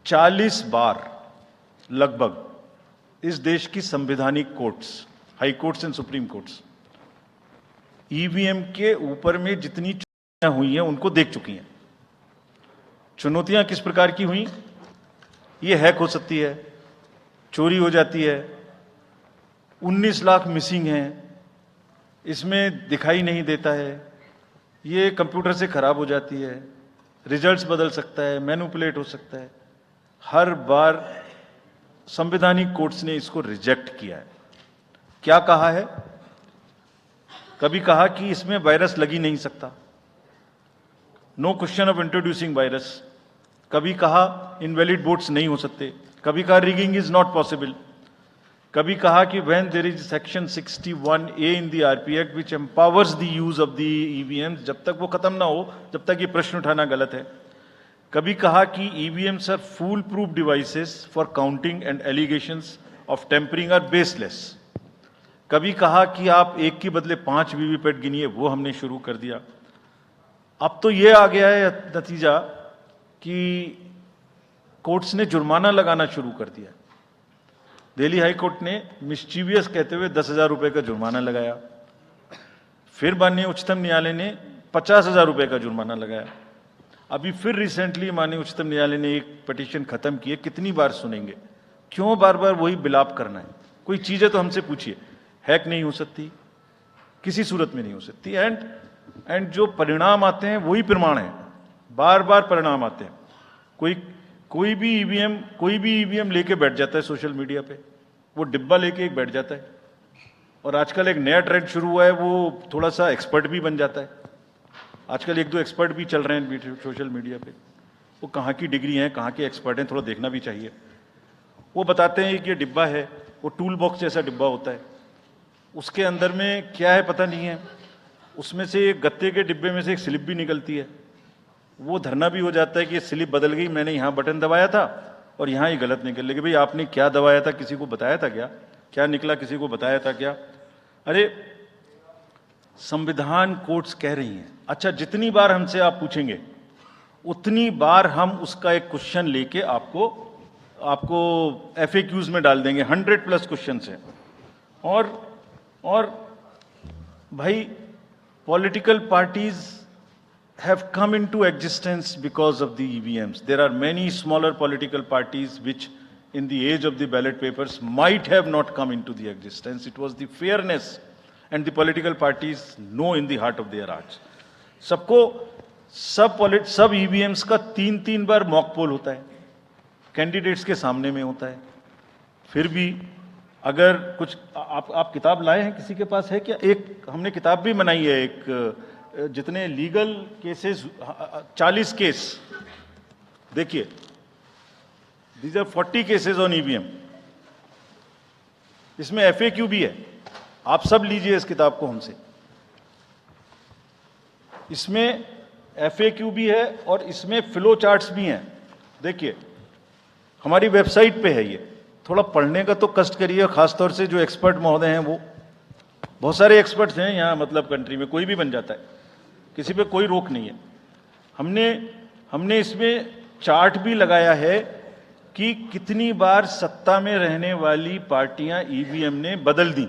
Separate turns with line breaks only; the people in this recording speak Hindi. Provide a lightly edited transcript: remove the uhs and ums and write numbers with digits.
40 बार लगभग इस देश की संवैधानिक courts, high courts and supreme courts EVM के ऊपर में जितनी चुनौतियां हुई हैं उनको देख चुकी हैं। चुनौतियां किस प्रकार की हुई? ये हैक हो सकती है, चोरी हो जाती है, 19 लाख मिसिंग हैं, इसमें दिखाई नहीं देता है, ये कंप्यूटर से खराब हो जाती है, रिजल्ट्स बदल सकता है, मैनिपुलेट हो सकता है। हर बार संवैधानिक कोर्ट्स ने इसको रिजेक्ट किया है। क्या कहा है? कभी कहा कि इसमें वायरस लग ही नहीं सकता, no question of introducing virus. कभी कहा इनवैलिड वोट्स नहीं हो सकते, कभी कहा रिगिंग इज नॉट पॉसिबल, कभी कहा कि when there is section 61A in the RP act which empowers the use of the EVM, जब तक वो खत्म ना हो जब तक ये प्रश्न उठाना गलत है। कभी कहा कि EVMs are foolproof devices for counting and allegations of tampering are baseless. कभी कहा कि आप एक के बदले 5 वीवीपैट गिनिए, वो हमने शुरू कर दिया। अब तो ये आ गया है नतीजा कि कोर्ट्स ने जुर्माना लगाना शुरू कर दिया। दिल्ली हाई कोर्ट ने मिस्चीवियस कहते हुए 10,000 रुपए का जुर्माना लगाया। फिर माननीय उच्चतम न्यायालय ने 50,000 रुपए का जुर्माना लगाया। अभी फिर रिसेंटली माननीय उच्चतम न्यायालय ने एक पिटीशन खत्म की है। कितनी बार सुनेंगे? क्यों बार बार वही बिलाप करना है? कोई चीजें तो हमसे पूछिए। हैक नहीं हो सकती, किसी सूरत में नहीं हो सकती, एंड जो परिणाम आते हैं वही प्रमाण है। बार बार परिणाम आते हैं। कोई भी ईवीएम लेके बैठ जाता है सोशल मीडिया पे, वो डिब्बा लेके एक बैठ जाता है। और आजकल एक नया ट्रेंड शुरू हुआ है, वो थोड़ा सा एक्सपर्ट भी बन जाता है। आजकल 1-2 एक्सपर्ट भी चल रहे हैं सोशल मीडिया पे। वो कहाँ की डिग्री हैं, कहाँ के एक्सपर्ट हैं, थोड़ा देखना भी चाहिए। वो बताते हैं कि ये डिब्बा है, वो टूल बॉक्स जैसा डिब्बा होता है, उसके अंदर में क्या है पता नहीं है। उसमें से एक गत्ते के डिब्बे में से एक स्लिप भी निकलती है। वो धरना भी हो जाता है कि ये स्लिप बदल गई, मैंने यहाँ बटन दबाया था और यहाँ ही गलत निकल गई। भाई आपने क्या दबाया था, किसी को बताया था क्या? क्या निकला, किसी को बताया था क्या? अरे संविधान कोर्ट्स कह रही हैं। अच्छा, जितनी बार हमसे आप पूछेंगे उतनी बार हम उसका एक क्वेश्चन लेके आपको FAQs में डाल देंगे। 100+ क्वेश्चन है। और भाई political parties have come into existence because of the EVMs. There are many smaller political parties which in the age of the ballot papers might have not come into the existence. It was the fairness and the political parties know in the heart of their hearts. सब EVMs का 3-3 बार मॉक पोल होता है, कैंडिडेट्स के सामने में होता है। फिर भी अगर कुछ आप किताब लाए हैं, किसी के पास है क्या? एक हमने किताब भी बनाई है, एक जितने लीगल केसेस, 40 केस, देखिए these are 40 cases on EVM. इसमें FAQ भी है, आप सब लीजिए इस किताब को हमसे। इसमें FAQ भी है और इसमें फ्लो चार्ट्स भी हैं। देखिए हमारी वेबसाइट पे है ये। थोड़ा पढ़ने का तो कष्ट करिए, खासतौर से जो एक्सपर्ट महोदय हैं। वो बहुत सारे एक्सपर्ट्स हैं यहाँ, मतलब कंट्री में कोई भी बन जाता है, किसी पे कोई रोक नहीं है। हमने इसमें चार्ट भी लगाया है कि कितनी बार सत्ता में रहने वाली पार्टियां ईवीएम ने बदल दी।